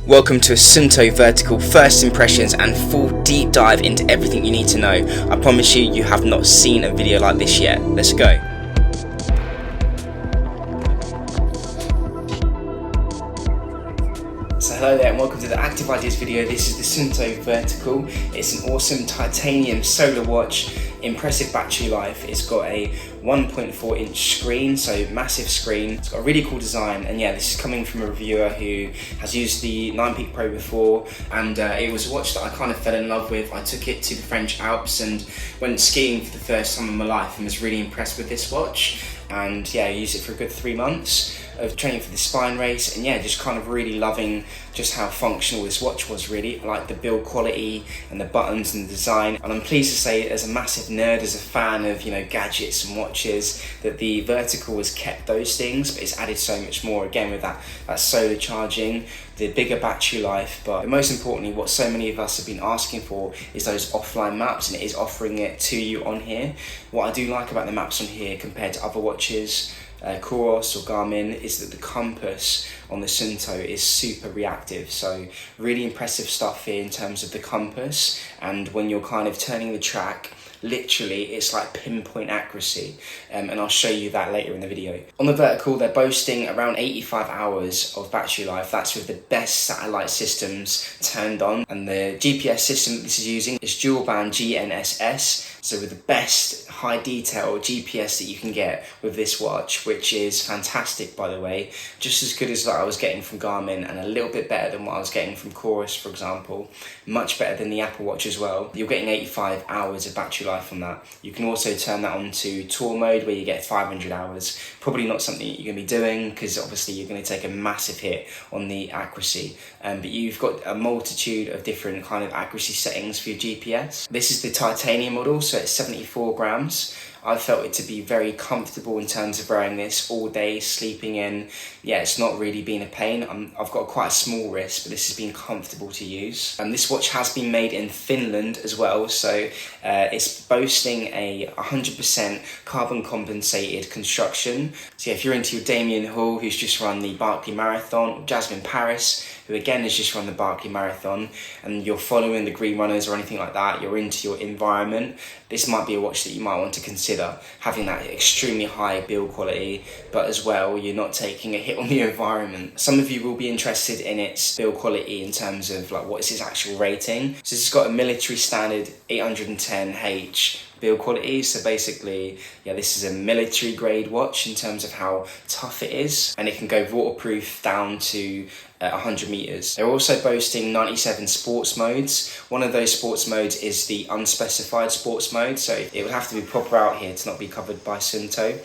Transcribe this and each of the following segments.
Welcome to a SUUNTO Vertical first impressions and full deep dive into everything you need to know. I promise you, you have not seen a video like this yet. Let's go. So hello there and welcome to the Active Ideas video. This is the SUUNTO Vertical. It's an awesome titanium solar watch, impressive battery life. It's got a 1.4 inch screen, so massive screen. It's got a really cool design, and yeah, this is coming from a reviewer who has used the 9 Peak Pro before, and it was a watch that I kind of fell in love with. I took it to the French Alps and went skiing for the first time in my life and was really impressed with this watch. And yeah, I used it for a good 3 months of training for the spine race, and yeah, just kind of really loving just how functional this watch was. Really, I like the build quality and the buttons and the design, and I'm pleased to say, as a massive nerd, as a fan of gadgets and watches, that the Vertical has kept those things, but it's added so much more, again with that solar charging, the bigger battery life, but most importantly, what so many of us have been asking for is those offline maps, and it is offering it to you on here. What I do like about the maps on here compared to other watches, Coros or Garmin, is that the compass on the SUUNTO is super reactive, so really impressive stuff here in terms of the compass, and when you're kind of turning the track, literally it's like pinpoint accuracy, and I'll show you that later in the video. On the Vertical, they're boasting around 85 hours of battery life. That's with the best satellite systems turned on, and the GPS system that this is using is dual band GNSS, so with the best high detail GPS that you can get with this watch, which is fantastic, by the way, just as good as what I was getting from Garmin and a little bit better than what I was getting from Coros, for example, much better than the Apple Watch as well. You're getting 85 hours of battery life on that. You can also turn that on to tour mode where you get 500 hours. Probably not something that you're going to be doing because obviously you're going to take a massive hit on the accuracy, but you've got a multitude of different kind of accuracy settings for your GPS. This is the titanium model, so it's 74 grams. I felt it to be very comfortable in terms of wearing this all day, sleeping in. Yeah, it's not really been a pain. I've got quite a small wrist, but this has been comfortable to use. And this watch has been made in Finland as well, so it's boasting a 100% carbon compensated construction. So yeah, if you're into your Damien Hall, who's just run the Barkley Marathon, or Jasmine Paris, who again has just run the Barkley Marathon, and you're following the green runners or anything like that, you're into your environment, this might be a watch that you might want to consider, having that extremely high build quality, but as well, you're not taking a hit on the environment. Some of you will be interested in its build quality in terms of like what is its actual rating. So this has got a military standard 810H build quality, so basically, yeah, this is a military grade watch in terms of how tough it is, and it can go waterproof down to 100 meters. They're also boasting 97 sports modes. One of those sports modes is the unspecified sports mode, so it would have to be proper out here to not be covered by SUUNTO.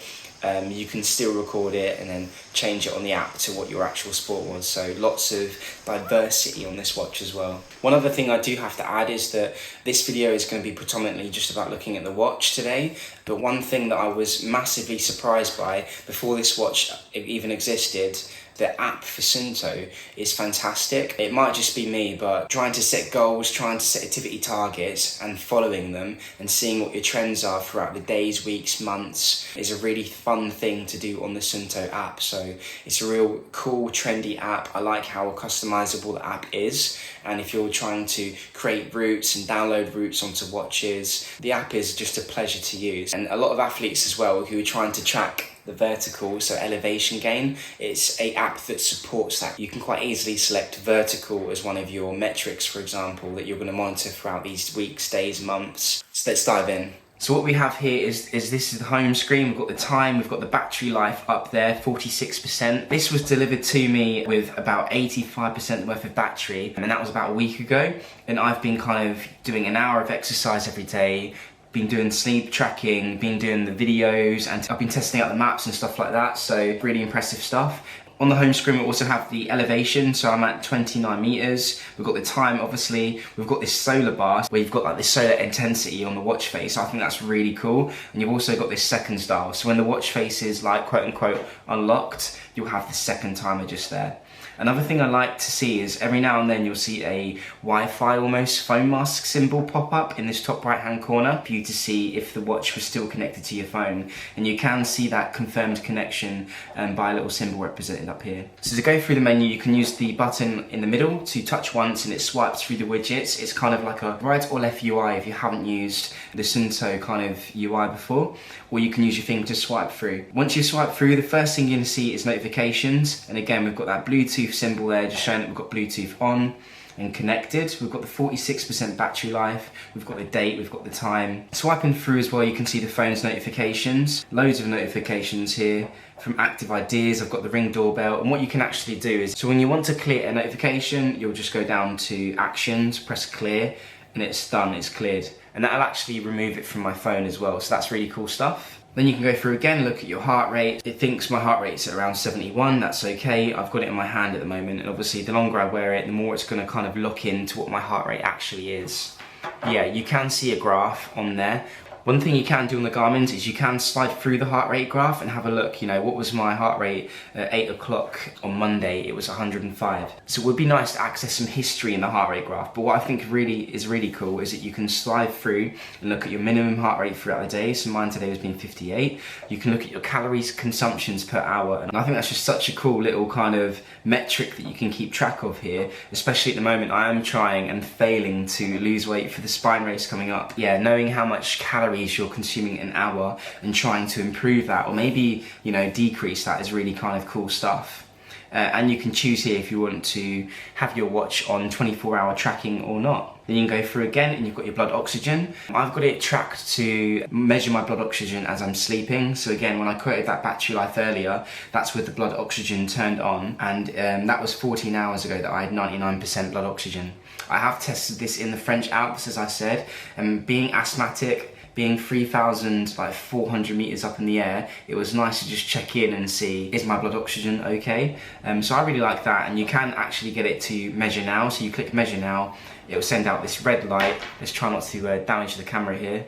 You can still record it and then change it on the app to what your actual sport was, so lots of diversity on this watch as well. One other thing I do have to add is that this video is going to be predominantly just about looking at the watch today, but one thing that I was massively surprised by before this watch even existed, the app for SUUNTO is fantastic. It might just be me, but trying to set goals, trying to set activity targets and following them and seeing what your trends are throughout the days, weeks, months is a really fun thing to do on the SUUNTO app. So it's a real cool, trendy app. I like how customizable the app is. And if you're trying to create routes and download routes onto watches, the app is just a pleasure to use. And a lot of athletes as well who are trying to track the Vertical, so elevation gain, it's an app that supports that. You can quite easily select Vertical as one of your metrics, for example, that you're going to monitor throughout these weeks, days, months. So let's dive in. So what we have here is this is the home screen. We've got the time, we've got the battery life up there, 46%. This was delivered to me with about 85% worth of battery, and that was about a week ago. And I've been kind of doing an hour of exercise every day, been doing sleep tracking, been doing the videos, and I've been testing out the maps and stuff like that, so really impressive stuff. On the home screen we also have the elevation, so I'm at 29 meters. We've got the time, obviously. We've got this solar bar where you've got like this solar intensity on the watch face. I think that's really cool. And you've also got this second dial. So when the watch face is like quote unquote unlocked, you'll have the second timer just there. Another thing I like to see is every now and then you'll see a Wi-Fi almost phone mask symbol pop up in this top right hand corner for you to see if the watch was still connected to your phone, and you can see that confirmed connection by a little symbol represented up here. So to go through the menu, you can use the button in the middle to touch once and it swipes through the widgets. It's kind of like a right or left UI if you haven't used the SUUNTO kind of UI before, or you can use your finger to swipe through. Once you swipe through, the first thing you're going to see is notifications, and again we've got that Bluetooth symbol there just showing that we've got Bluetooth on and connected. We've got the 46% battery life, we've got the date, we've got the time. Swiping through as well, you can see the phone's notifications, loads of notifications here from active ideas. I've got the Ring doorbell, and what you can actually do is, so when you want to clear a notification, you'll just go down to actions, press clear, and it's done, it's cleared. And that'll actually remove it from my phone as well, so that's really cool stuff. Then you can go through again, look at your heart rate. It thinks my heart rate's at around 71, that's okay. I've got it in my hand at the moment, and obviously the longer I wear it, the more it's gonna kind of look into what my heart rate actually is. Yeah, you can see a graph on there. One thing you can do on the Garmin's is you can slide through the heart rate graph and have a look, you know, what was my heart rate at 8 o'clock on Monday? It was 105. So it would be nice to access some history in the heart rate graph, but what I think really cool is that you can slide through and look at your minimum heart rate throughout the day. So mine today was being 58. You can look at your calories consumptions per hour, and I think that's just such a cool little kind of metric that you can keep track of here, especially at the moment I am trying and failing to lose weight for the spine race coming up. Yeah, knowing how much calories you're consuming an hour and trying to improve that, or maybe, you know, decrease that, is really kind of cool stuff. And you can choose here if you want to have your watch on 24-hour tracking or not. Then you can go through again and you've got your blood oxygen. I've got it tracked to measure my blood oxygen as I'm sleeping. So again, when I quoted that battery life earlier, that's with the blood oxygen turned on, and that was 14 hours ago that I had 99% blood oxygen. I have tested this in the French Alps, as I said, and being asthmatic, being 3,400 meters up in the air, it was nice to just check in and see, is my blood oxygen okay? So I really like that, and you can actually get it to measure now. So you click measure now, it will send out this red light. Let's try not to damage the camera here.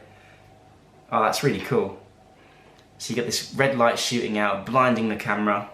Oh, that's really cool. So you get this red light shooting out, blinding the camera,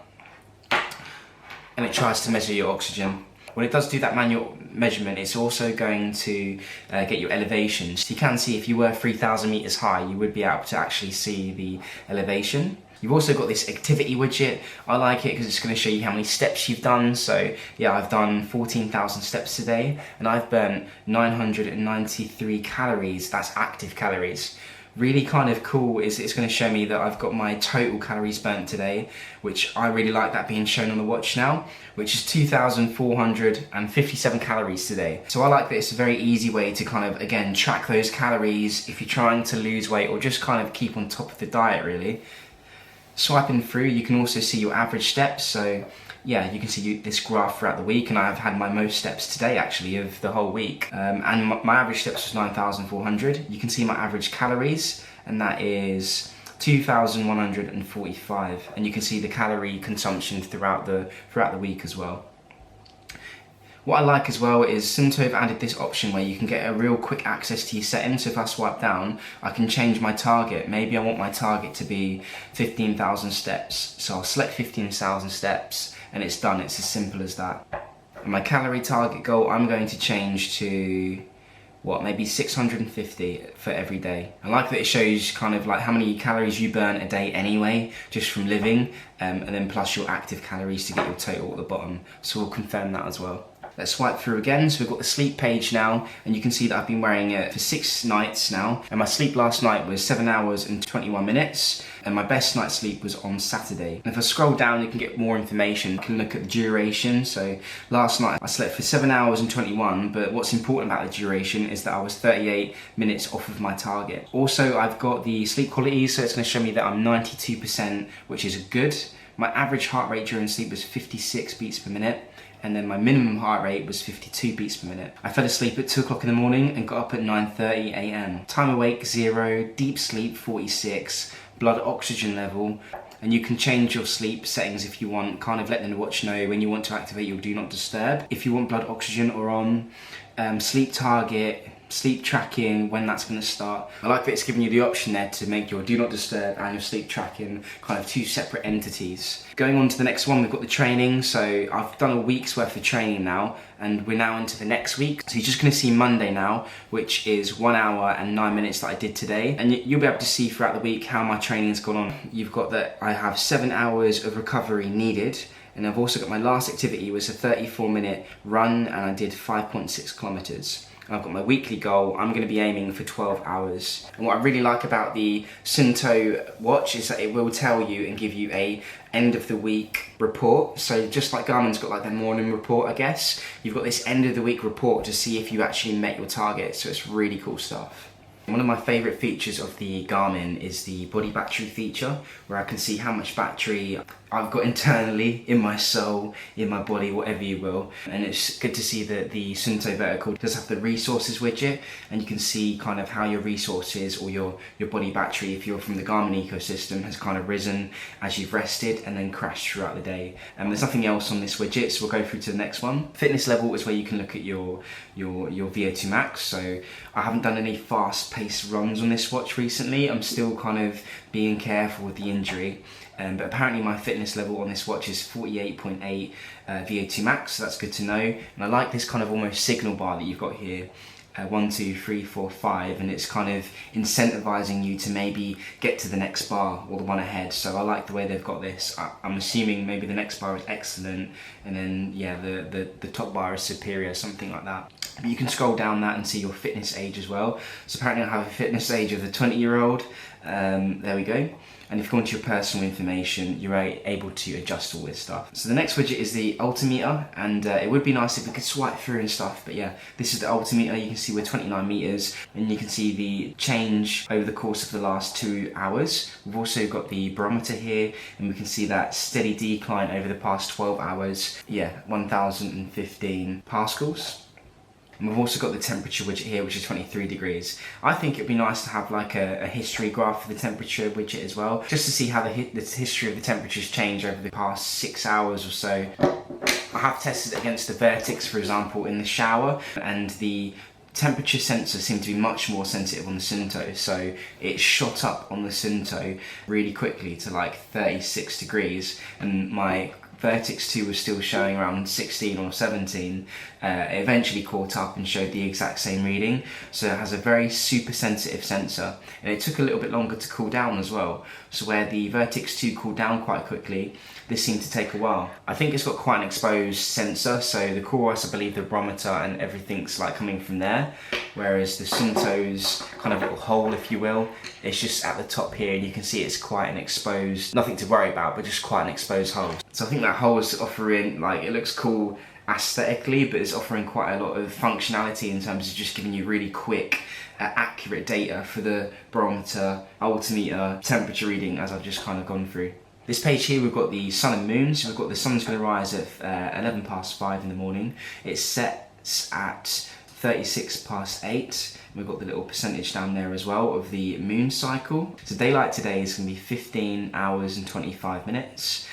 and it tries to measure your oxygen. When it does do that manual measurement, it's also going to get your elevation. So you can see if you were 3,000 meters high, you would be able to actually see the elevation. You've also got this activity widget. I like it because it's going to show you how many steps you've done. So yeah, I've done 14,000 steps today, and I've burnt 993 calories. That's active calories. Really kind of cool is it's going to show me that I've got my total calories burnt today, which I really like that being shown on the watch now, which is 2,457 calories today. So I like that it's a very easy way to kind of, again, track those calories if you're trying to lose weight or just kind of keep on top of the diet, really. Swiping through, you can also see your average steps. So yeah, you can see this graph throughout the week, and I've had my most steps today actually of the whole week, and my average steps was 9,400. You can see my average calories, and that is 2,145, and you can see the calorie consumption throughout the week as well. What I like as well is SUUNTO have added this option where you can get a real quick access to your settings. So if I swipe down, I can change my target. Maybe I want my target to be 15,000 steps. So I'll select 15,000 steps and it's done. It's as simple as that. And my calorie target goal, I'm going to change to, what, maybe 650 for every day. I like that it shows kind of like how many calories you burn a day anyway, just from living, and then plus your active calories to get your total at the bottom. So we'll confirm that as well. Let's swipe through again. So we've got the sleep page now, and you can see that I've been wearing it for 6 nights now, and my sleep last night was 7 hours and 21 minutes, and my best night's sleep was on Saturday. And if I scroll down, you can get more information. You can look at the duration. So last night I slept for 7 hours and 21, but what's important about the duration is that I was 38 minutes off of my target. Also, I've got the sleep quality, so it's going to show me that I'm 92%, which is good. My average heart rate during sleep was 56 beats per minute. And then my minimum heart rate was 52 beats per minute. I fell asleep at 2 o'clock in the morning and got up at 9:30 a.m. Time awake 0, deep sleep 46, blood oxygen level, and you can change your sleep settings if you want, kind of letting the watch know when you want to activate your do not disturb. If you want blood oxygen or on, sleep target, sleep tracking, when that's going to start. I like that it's giving you the option there to make your do not disturb and your sleep tracking kind of two separate entities. Going on to the next one, we've got the training. So I've done a week's worth of training now, and we're now into the next week. So you're just going to see Monday now, which is 1 hour and 9 minutes that I did today. And you'll be able to see throughout the week how my training's gone on. You've got that I have 7 hours of recovery needed. And I've also got my last activity was a 34-minute run, and I did 5.6 kilometers. And I've got my weekly goal. I'm going to be aiming for 12 hours. And what I really like about the SUUNTO watch is that it will tell you and give you a end of the week report. So just like Garmin's got like their morning report, I guess, you've got this end of the week report to see if you actually met your target. So it's really cool stuff. One of my favourite features of the Garmin is the body battery feature, where I can see how much battery I've got internally, in my soul, in my body, whatever you will. And it's good to see that the SUUNTO Vertical does have the resources widget, and you can see kind of how your resources or your body battery, if you're from the Garmin ecosystem, has kind of risen as you've rested and then crashed throughout the day. There's nothing else on this widget, so we'll go through to the next one. Fitness level is where you can look at your Vo2max. So I haven't done any fast-paced runs on this watch recently. I'm still kind of being careful with the injury. But apparently my fitness level on this watch is 48.8 Vo2max, so that's good to know. And I like this kind of almost signal bar that you've got here. 1, 2, 3, 4, 5, and it's kind of incentivizing you to maybe get to the next bar or the one ahead. So I like the way they've got this. I'm assuming maybe the next bar is excellent, and then yeah, the top bar is superior, something like that. But you can scroll down that and see your fitness age as well. So apparently I have a fitness age of a 20-year-old. There we go. And if you go into your personal information, you're able to adjust all this stuff. So the next widget is the altimeter, and it would be nice if we could swipe through and stuff, but yeah, this is the altimeter. You can see we're 29 meters, and you can see the change over the course of the last 2 hours. We've also got the barometer here, and we can see that steady decline over the past 12 hours. Yeah, 1015 pascals. And we've also got the temperature widget here, which is 23 degrees. I think it'd be nice to have like a history graph for the temperature widget as well, just to see how the history of the temperatures change over the past 6 hours or so. I have tested it against the Vertix, for example, in the shower, and the temperature sensor seemed to be much more sensitive on the SUUNTO, so it shot up on the SUUNTO really quickly to like 36 degrees, and my Vertix 2 was still showing around 16 or 17. It eventually caught up and showed the exact same reading. So it has a very super sensitive sensor, and it took a little bit longer to cool down as well. So where the Vertix 2 cooled down quite quickly, this seemed to take a while. I think it's got quite an exposed sensor, so the chorus, I believe the barometer and everything's like coming from there, whereas the SUUNTO's kind of little hole, if you will, it's just at the top here, and you can see it's quite an exposed, nothing to worry about, but just quite an exposed hole. So I think that hole is offering, like, it looks cool aesthetically, but it's offering quite a lot of functionality in terms of just giving you really quick, accurate data for the barometer, altimeter, temperature reading, as I've just kind of gone through. This page here, we've got the sun and moon. So we've got the sun's going to rise at 11 past 5 in the morning. It sets at 36 past 8. We've got the little percentage down there as well of the moon cycle. So daylight today is going to be 15 hours and 25 minutes.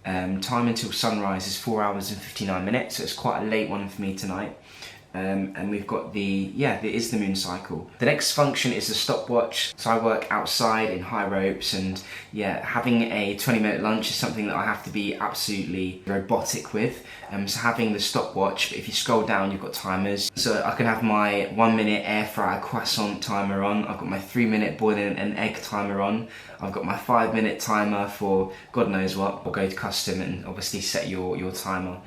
Time until sunrise is 4 hours and 59 minutes. So it's quite a late one for me tonight. And we've got it is the moon cycle. The next function is the stopwatch. So I work outside in high ropes, and yeah, having a 20-minute lunch is something that I have to be absolutely robotic with. So having the stopwatch, but if you scroll down, you've got timers. So I can have my 1-minute air fryer croissant timer on. I've got my 3-minute boiling an egg timer on. I've got my 5-minute timer for God knows what. I'll go to custom and obviously set your timer.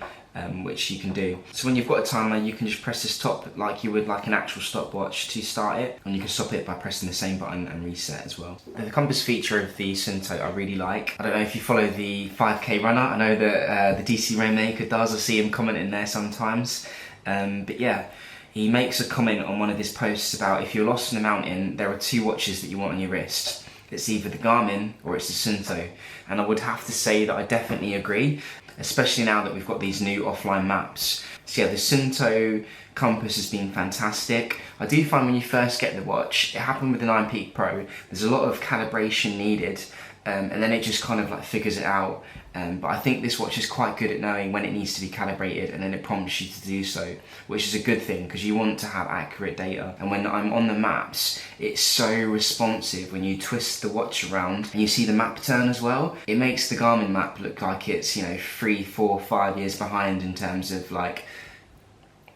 Which you can do. So when you've got a timer, you can just press the stop like you would like an actual stopwatch to start it, and you can stop it by pressing the same button and reset as well. The compass feature of the SUUNTO I really like. I don't know if you follow the 5krunner. I know that the DC Rainmaker does. I see him commenting there sometimes. But yeah, he makes a comment on one of his posts about if you're lost in the mountain, there are 2 watches that you want on your wrist. It's either the Garmin or it's the SUUNTO. And I would have to say that I definitely agree, especially now that we've got these new offline maps. So yeah, the SUUNTO compass has been fantastic. I do find when you first get the watch, it happened with the 9 Peak Pro, there's a lot of calibration needed and then it just kind of like figures it out. But I think this watch is quite good at knowing when it needs to be calibrated, and then it prompts you to do so, which is a good thing because you want to have accurate data. And when I'm on the maps, it's so responsive when you twist the watch around and you see the map turn as well. It makes the Garmin map look like it's, you know, 3, 4, 5 years behind in terms of like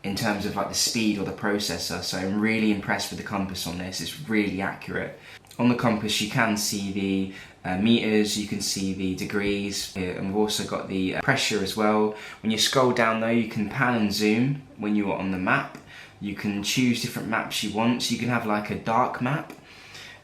the speed or the processor. So I'm really impressed with the compass on this. It's really accurate. On the compass you can see the meters, you can see the degrees, and we've also got the pressure as well. When you scroll down though, you can pan and zoom when you are on the map. You can choose different maps you want, so you can have like a dark map,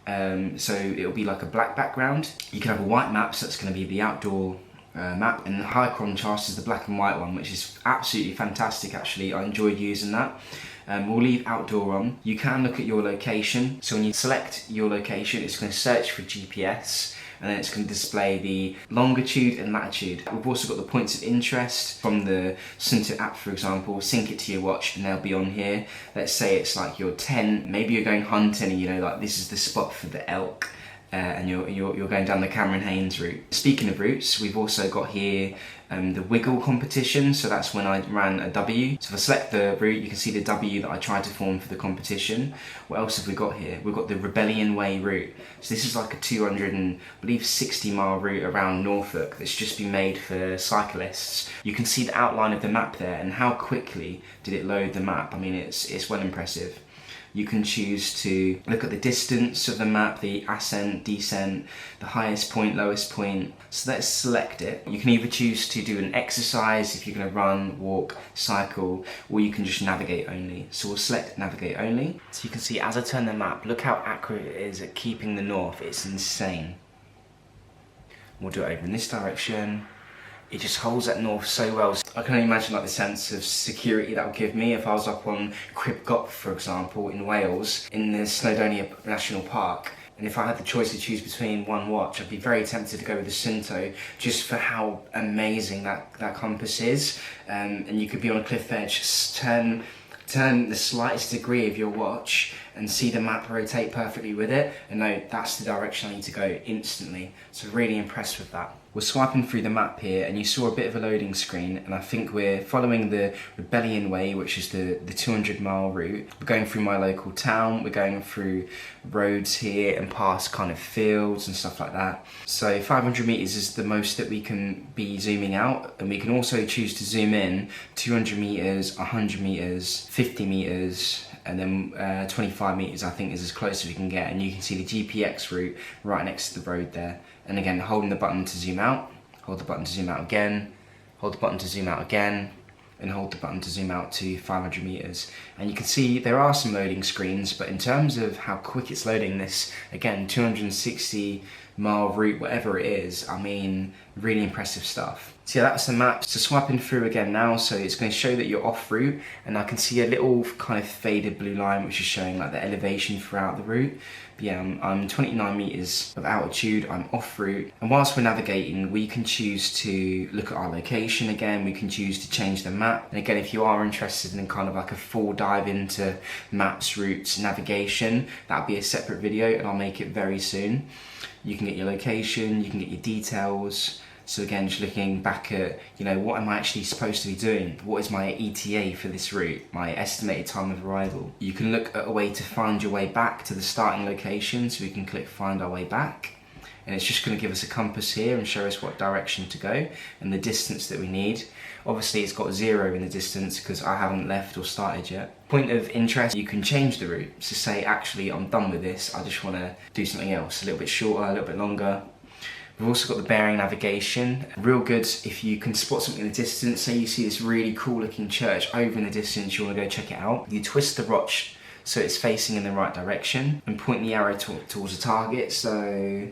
so it'll be like a black background. You can have a white map, so that's going to be the outdoor map, and the high contrast is the black and white one, which is absolutely fantastic actually. I enjoyed using that. We'll leave outdoor on. You can look at your location, so when you select your location, it's going to search for GPS, and then it's going to display the longitude and latitude. We've also got the points of interest from the SUUNTO app, for example. Sync it to your watch and they'll be on here. Let's say it's like your tent, maybe you're going hunting and you know, like this is the spot for the elk, and you're going down the Cameron Haines route. Speaking of routes, we've also got here the wiggle competition, so that's when I ran a W. So if I select the route, you can see the W that I tried to form for the competition. What else have we got here? We've got the Rebellion Way route. So this is like a 260 mile route around Norfolk that's just been made for cyclists. You can see the outline of the map there, and how quickly did it load the map. I mean, it's well impressive. You can choose to look at the distance of the map, the ascent, descent, the highest point, lowest point. So let's select it. You can either choose to do an exercise if you're going to run, walk, cycle, or you can just navigate only. So we'll select navigate only. So you can see as I turn the map, look how accurate it is at keeping the north. It's insane. We'll do it over in this direction. It just holds that north so well. I can only imagine like the sense of security that would give me if I was up on Crib Goch, for example, in Wales, in the Snowdonia National Park. And if I had the choice to choose between one watch, I'd be very tempted to go with the SUUNTO, just for how amazing that compass is. And you could be on a cliff edge, just turn the slightest degree of your watch and see the map rotate perfectly with it, and know that's the direction I need to go instantly. So really impressed with that. We're swiping through the map here, and you saw a bit of a loading screen, and I think we're following the Rebellion Way, which is the 200 mile route. We're going through my local town, we're going through roads here and past kind of fields and stuff like that. So 500 meters is the most that we can be zooming out, and we can also choose to zoom in 200 meters, 100 meters, 50 meters, and then 25 meters I think is as close as we can get, and you can see the GPX route right next to the road there. And again, holding the button to zoom out, hold the button to zoom out again, hold the button to zoom out again, and hold the button to zoom out to 500 meters. And you can see there are some loading screens, but in terms of how quick it's loading this, again, 260 mile route, whatever it is, I mean, really impressive stuff. So yeah, that's the map. So swiping through again now, so it's going to show that you're off route, and I can see a little kind of faded blue line which is showing like the elevation throughout the route. But yeah, I'm 29 meters of altitude, I'm off route, and whilst we're navigating, we can choose to look at our location again, we can choose to change the map. And again, if you are interested in kind of like a full dive into maps, routes, navigation, that'll be a separate video, and I'll make it very soon. You can get your location, you can get your details. So again, just looking back at, you know, what am I actually supposed to be doing? What is my ETA for this route? My estimated time of arrival? You can look at a way to find your way back to the starting location, so we can click find our way back. And it's just going to give us a compass here and show us what direction to go and the distance that we need. Obviously it's got 0 in the distance because I haven't left or started yet. Point of interest, you can change the route. So say, actually, I'm done with this, I just want to do something else, a little bit shorter, a little bit longer. We've also got the bearing navigation. Real good if you can spot something in the distance. Say you see this really cool looking church over in the distance, you want to go check it out. You twist the watch so it's facing in the right direction and point the arrow towards the target. So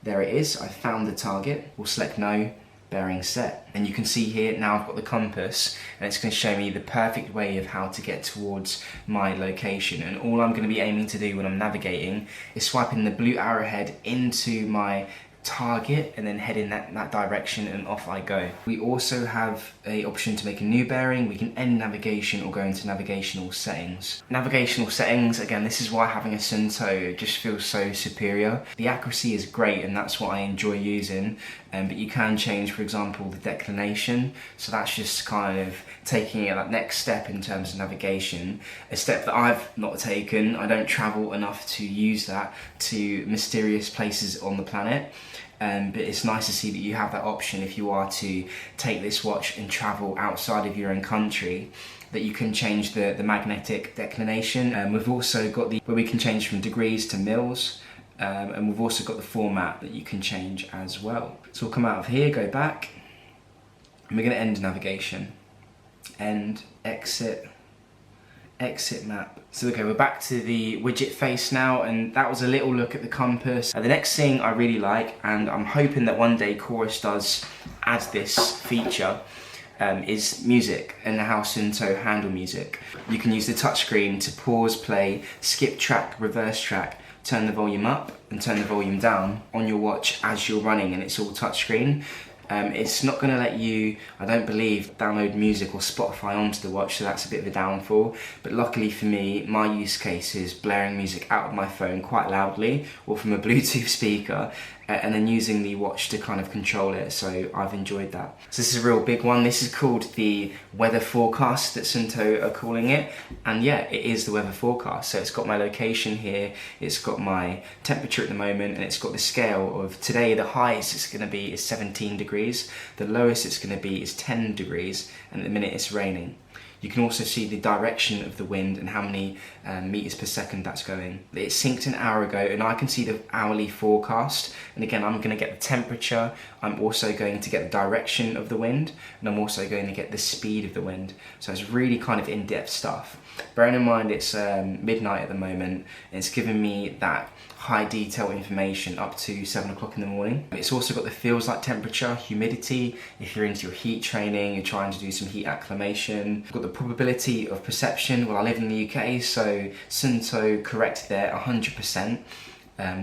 there it is, I found the target. We'll select no, bearing set. And you can see here now I've got the compass, and it's going to show me the perfect way of how to get towards my location. And all I'm going to be aiming to do when I'm navigating is swiping the blue arrowhead into my target and then head in that direction, and off I go. We also have a option to make a new bearing. We can end navigation or go into navigational settings. Navigational settings, again, this is why having a SUUNTO just feels so superior. The accuracy is great and that's what I enjoy using, but you can change, for example, the declination. So that's just kind of taking it that next step in terms of navigation, a step that I've not taken. I don't travel enough to use that to mysterious places on the planet. But it's nice to see that you have that option if you are to take this watch and travel outside of your own country, that you can change the magnetic declination. We've also got where we can change from degrees to mils, and we've also got the format that you can change as well. So we'll come out of here, go back, and we're going to end navigation. End, exit map. So okay, we're back to the widget face now, and that was a little look at the compass. The next thing I really like, and I'm hoping that one day Chorus does add this feature, is music and how SUUNTO handle music. You can use the touchscreen to pause, play, skip track, reverse track, turn the volume up and turn the volume down on your watch as you're running, and it's all touchscreen. It's not going to let you, I don't believe, download music or Spotify onto the watch, so that's a bit of a downfall. But luckily for me, my use case is blaring music out of my phone quite loudly or from a Bluetooth speaker, and then using the watch to kind of control it, so I've enjoyed that. So this is a real big one. This is called the weather forecast that SUUNTO are calling it, and yeah, it is the weather forecast. So it's got my location here, it's got my temperature at the moment, and it's got the scale of today. The highest it's going to be is 17 degrees, the lowest it's going to be is 10 degrees, and at the minute it's raining. You can also see the direction of the wind and how many meters per second that's going. It synced an hour ago, and I can see the hourly forecast. And again, I'm going to get the temperature. I'm also going to get the direction of the wind, and I'm also going to get the speed of the wind. So it's really kind of in-depth stuff. Bearing in mind it's midnight at the moment, and it's giving me that high detail information up to 7 o'clock in the morning. It's also got the feels like temperature, humidity, if you're into your heat training, you're trying to do some heat acclimation. Got the probability of perception. Well, I live in the UK, so SUUNTO correct there 100%.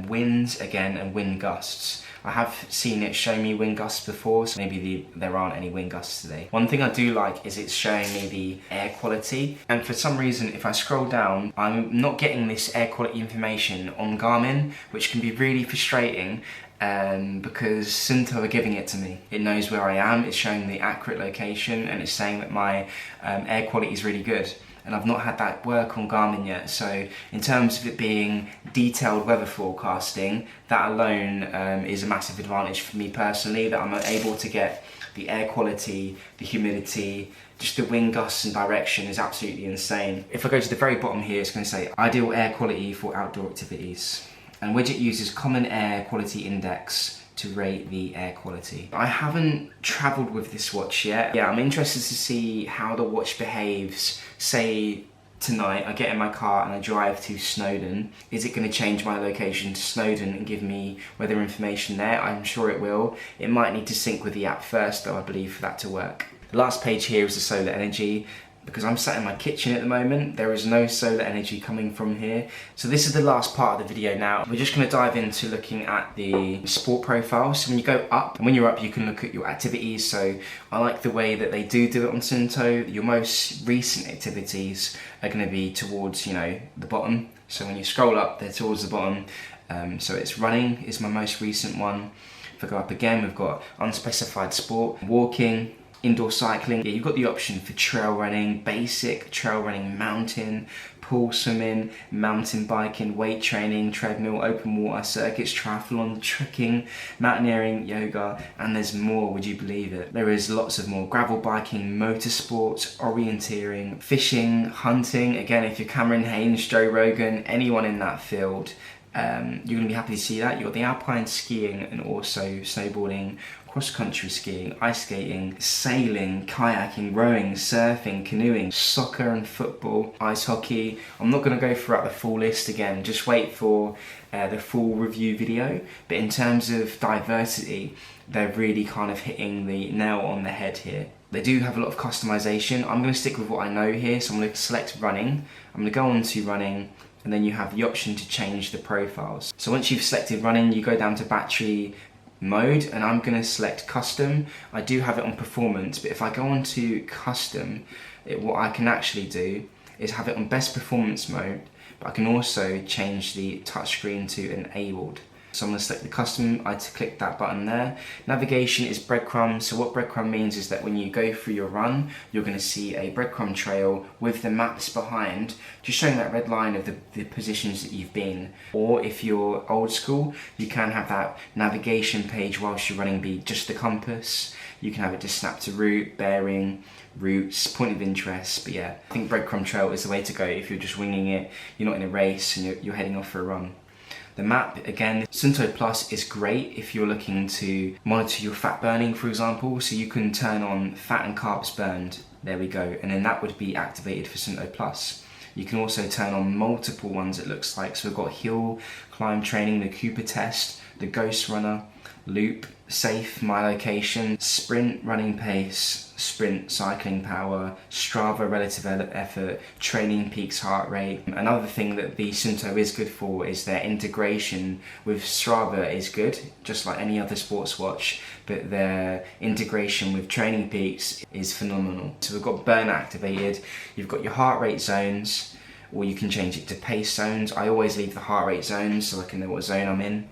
Winds again, and wind gusts. I have seen it show me wind gusts before, so maybe there aren't any wind gusts today. One thing I do like is it's showing me the air quality, and for some reason if I scroll down, I'm not getting this air quality information on Garmin, which can be really frustrating. Because SUUNTO are giving it to me. It knows where I am, it's showing the accurate location, and it's saying that my air quality is really good. And I've not had that work on Garmin yet, so in terms of it being detailed weather forecasting, that alone is a massive advantage for me personally, that I'm able to get the air quality, the humidity, just the wind gusts and direction is absolutely insane. If I go to the very bottom here, it's going to say ideal air quality for outdoor activities. And widget uses Common Air Quality Index to rate the air quality. I haven't travelled with this watch yet. Yeah, I'm interested to see how the watch behaves. Say tonight I get in my car and I drive to Snowdon. Is it going to change my location to Snowdon and give me weather information there? I'm sure it will. It might need to sync with the app first though, I believe, for that to work. The last page here is the solar energy. Because I'm sat in my kitchen at the moment, there is no solar energy coming from here. So this is the last part of the video now. We're just going to dive into looking at the sport profile. So when you go up, and when you're up, you can look at your activities. So I like the way that they do it on SUUNTO. Your most recent activities are going to be towards, the bottom. So when you scroll up, they're towards the bottom. So it's running is my most recent one. If I go up again, we've got unspecified sport, walking, indoor cycling. Yeah, you've got the option for trail running, basic trail running, mountain, pool swimming, mountain biking, weight training, treadmill, open water, circuits, triathlon, trekking, mountaineering, yoga, and there's more, would you believe it? There is lots of more. Gravel biking, motorsports, orienteering, fishing, hunting. Again, if you're Cameron Haynes, Joe Rogan, anyone in that field, you're going to be happy to see that. You've got the alpine skiing and also snowboarding, cross-country skiing, ice skating, sailing, kayaking, rowing, surfing, canoeing, soccer and football, ice hockey. I'm not going to go throughout the full list again, just wait for the full review video. But in terms of diversity, they're really kind of hitting the nail on the head here. They do have a lot of customization. I'm going to stick with what I know here, so I'm going to select running. I'm going to go on to running, and then you have the option to change the profiles. So once you've selected running, you go down to battery, mode, and I'm going to select custom. I do have it on performance, but if I go on to custom, what I can actually do is have it on best performance mode, but I can also change the touchscreen to enabled. So I'm going to select the custom, I click that button there. Navigation is breadcrumb, so what breadcrumb means is that when you go through your run, you're going to see a breadcrumb trail with the maps behind, just showing that red line of the positions that you've been. Or if you're old school, you can have that navigation page whilst you're running be just the compass. You can have it just snap to route, bearing, routes, point of interest, but yeah, I think breadcrumb trail is the way to go if you're just winging it, you're not in a race and you're heading off for a run. The map, again, SUUNTO Plus is great if you're looking to monitor your fat burning, for example, so you can turn on fat and carbs burned, there we go, and then that would be activated for SUUNTO Plus. You can also turn on multiple ones, it looks like, so we've got hill, climb training, the Cooper test, the Ghost Runner, loop, safe, my location, sprint, running pace, sprint, cycling power, Strava, relative effort, training peaks, heart rate. Another thing that the SUUNTO is good for is their integration with Strava is good, just like any other sports watch, but their integration with training peaks is phenomenal. So we've got burn activated, you've got your heart rate zones, or you can change it to pace zones. I always leave the heart rate zones so I can know what zone I'm in.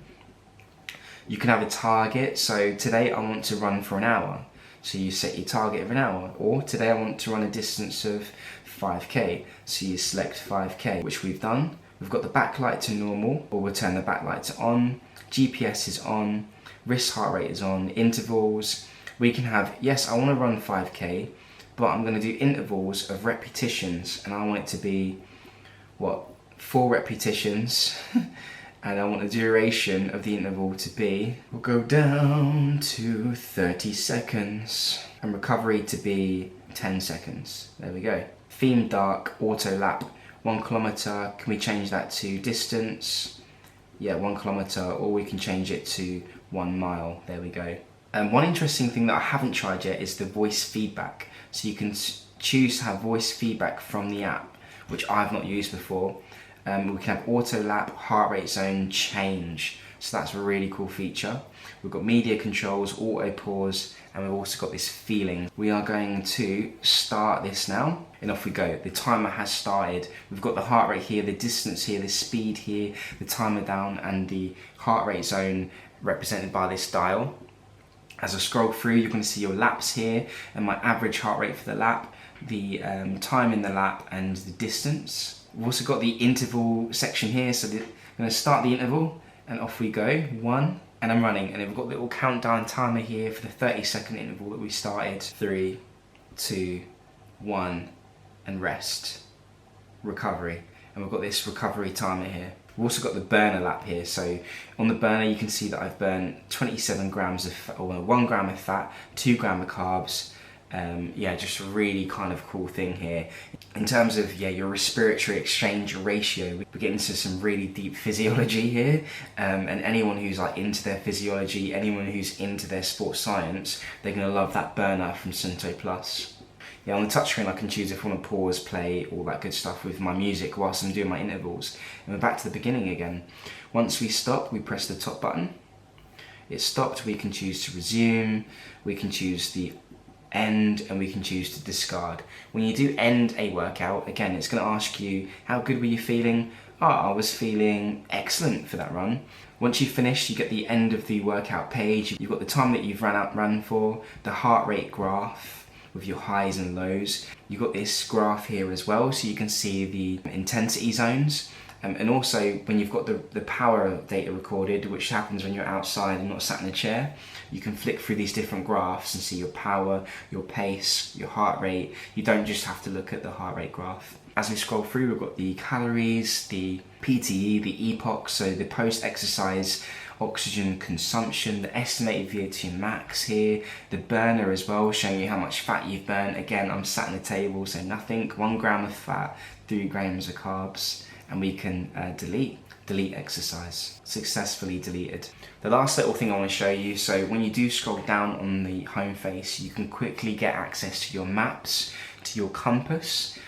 You can have a target, so today I want to run for an hour. So you set your target of an hour, or today I want to run a distance of 5k. So you select 5k, which we've done. We've got the backlight to normal, or we'll turn the backlight to on. GPS is on, wrist heart rate is on, intervals. We can have, yes, I want to run 5k, but I'm going to do intervals of repetitions, and I want it to be, 4 repetitions. And I want the duration of the interval to be, we'll go down to 30 seconds, and recovery to be 10 seconds. There we go. Theme dark, auto lap, 1 kilometer. Can we change that to distance? Yeah, 1 kilometer, or we can change it to 1 mile. There we go. And one interesting thing that I haven't tried yet is the voice feedback. So you can choose to have voice feedback from the app, which I've not used before. We can have auto lap, heart rate zone change. So that's a really cool feature. We've got media controls, auto pause, and we've also got this feeling. We are going to start this now, and off we go. The timer has started. We've got the heart rate here, the distance here, the speed here, the timer down, and the heart rate zone represented by this dial. As I scroll through, you're going to see your laps here, and my average heart rate for the lap, the time in the lap, and the distance. We've also got the interval section here, so I'm going to start the interval, and off we go, 1, and I'm running, and then we've got the little countdown timer here for the 30-second interval that we started, 3, 2, 1, and rest, recovery, and we've got this recovery timer here. We've also got the burner lap here, so on the burner you can see that I've burned 27 grams of fat, or 1 gram of fat, 2 gram of carbs. Yeah, just a really kind of cool thing here. In terms of your respiratory exchange ratio, we're getting into some really deep physiology here, and anyone who's like into their physiology, anyone who's into their sports science, they're going to love that burner from SUUNTO Plus. Yeah, on the touchscreen I can choose if I want to pause, play, all that good stuff with my music whilst I'm doing my intervals. And we're back to the beginning again. Once we stop, we press the top button. It's stopped, we can choose to resume, we can choose the end, and we can choose to discard. When you do end a workout, again, it's going to ask you, how good were you feeling? I was feeling excellent for that run. Once you've finished, you get the end of the workout page. You've got the time that you've run for, the heart rate graph with your highs and lows. You've got this graph here as well, so you can see the intensity zones. And also, when you've got the power data recorded, which happens when you're outside and not sat in a chair, you can flick through these different graphs and see your power, your pace, your heart rate. You don't just have to look at the heart rate graph. As we scroll through, we've got the calories, the PTE, the epoch, so the post-exercise oxygen consumption, the estimated VO2 max here, the burner as well, showing you how much fat you've burnt. Again, I'm sat on the table, so nothing, 1 gram of fat, 3 grams of carbs. And we can delete exercise, successfully deleted. The last little thing I want to show you, so when you do scroll down on the home face, you can quickly get access to your maps, to your compass,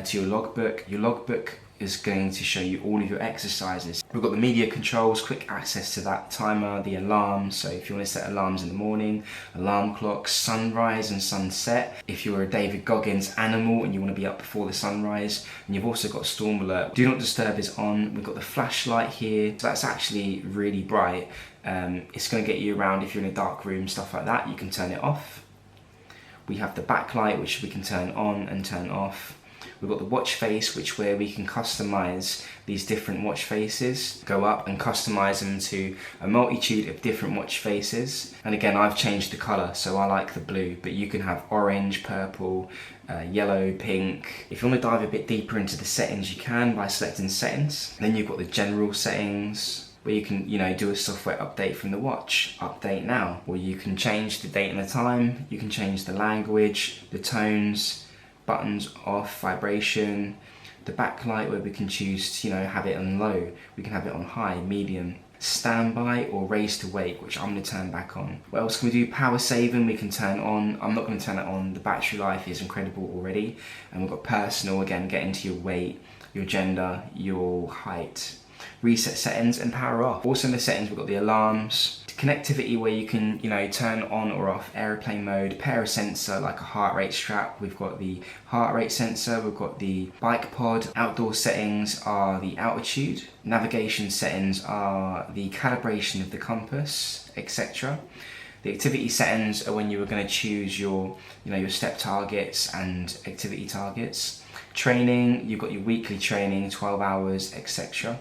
to your logbook. Your logbook is going to show you all of your exercises. We've got the media controls, quick access to that timer, the alarms, so if you want to set alarms in the morning, alarm clocks, sunrise and sunset. If you're a David Goggins animal and you want to be up before the sunrise, and you've also got storm alert. Do not disturb is on. We've got the flashlight here, so that's actually really bright. It's going to get you around if you're in a dark room, stuff like that. You can turn it off. We have the backlight, which we can turn on and turn off. We've got the watch face, where we can customize these different watch faces, go up and customize them to a multitude of different watch faces. And again, I've changed the color, so I like the blue, but you can have orange, purple, yellow, pink. If you want to dive a bit deeper into the settings, you can by selecting settings. Then you've got the general settings, where you can, do a software update from the watch, update now, or you can change the date and the time, you can change the language, the tones, buttons off, vibration, the backlight, where we can choose to have it on low, we can have it on high, medium, standby or raise to wake, which I'm going to turn back on. What else can we do? Power saving we can turn on. I'm not going to turn it on, the battery life is incredible already. And we've got personal, again, get into your weight, your gender, your height. Reset settings and power off. Also in the settings we've got the alarms, connectivity where you can turn on or off airplane mode, pair a sensor like a heart rate strap. We've got the heart rate sensor, we've got the bike pod. Outdoor settings are the altitude. Navigation settings are the calibration of the compass, etc. The activity settings are when you are going to choose your your step targets and activity targets. Training, you've got your weekly training, 12 hours, etc.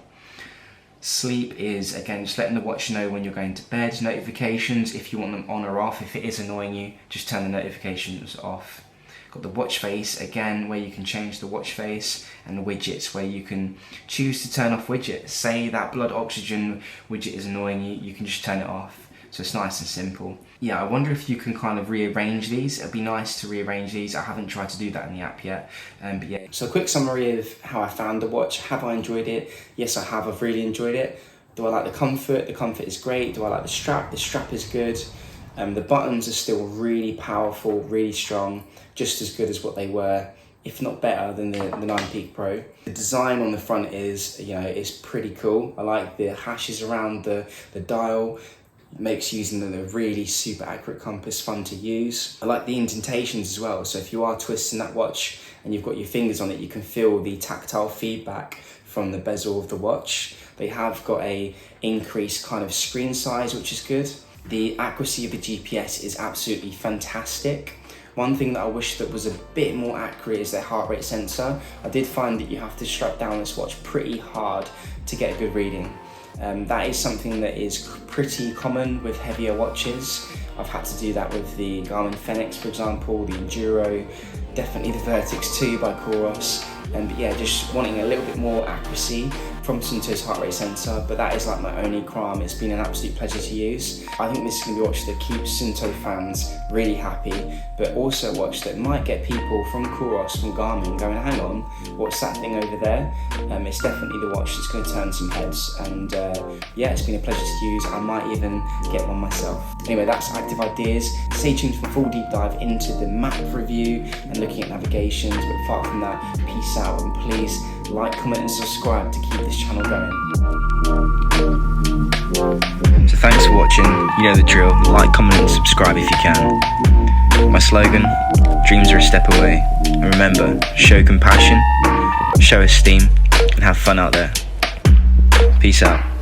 Sleep is, again, just letting the watch know when you're going to bed. Notifications, if you want them on or off. If it is annoying you, just turn the notifications off. Got the watch face, again, where you can change the watch face, and the widgets, where you can choose to turn off widgets. Say that blood oxygen widget is annoying you, you can just turn it off. So it's nice and simple. Yeah, I wonder if you can kind of rearrange these. It'd be nice to rearrange these. I haven't tried to do that in the app yet, but yeah. So a quick summary of how I found the watch. Have I enjoyed it? Yes, I have. I've really enjoyed it. Do I like the comfort? The comfort is great. Do I like the strap? The strap is good. The buttons are still really powerful, really strong, just as good as what they were, if not better than the 9 Peak Pro. The design on the front is, is pretty cool. I like the hashes around the dial. Makes using the really super accurate compass fun to use. I like the indentations as well, so if you are twisting that watch and you've got your fingers on it, you can feel the tactile feedback from the bezel of the watch. They have got a increased kind of screen size, which is good. The accuracy of the GPS is absolutely fantastic. One thing that I wish that was a bit more accurate is their heart rate sensor. I did find that you have to strap down this watch pretty hard to get a good reading. That is something that is pretty common with heavier watches. I've had to do that with the Garmin Fenix, for example, the Enduro, definitely the Vertix 2 by Coros. But yeah, just wanting a little bit more accuracy from SUUNTO's heart rate sensor, but that is like my only crime. It's been an absolute pleasure to use. I think this is going to be a watch that keeps SUUNTO fans really happy, but also a watch that might get people from Coros, from Garmin, going, hang on, what's that thing over there? It's definitely the watch that's going to turn some heads, and yeah, it's been a pleasure to use. I might even get one myself. Anyway, that's Active Ideas. Stay tuned for a full deep dive into the map review and looking at navigations, but apart from that, peace out, and please like, comment and subscribe to keep this channel going. So thanks for watching. You know the drill. Like, comment and subscribe if you can. My slogan, dreams are a step away. And remember, show compassion, show esteem, and have fun out there. Peace out.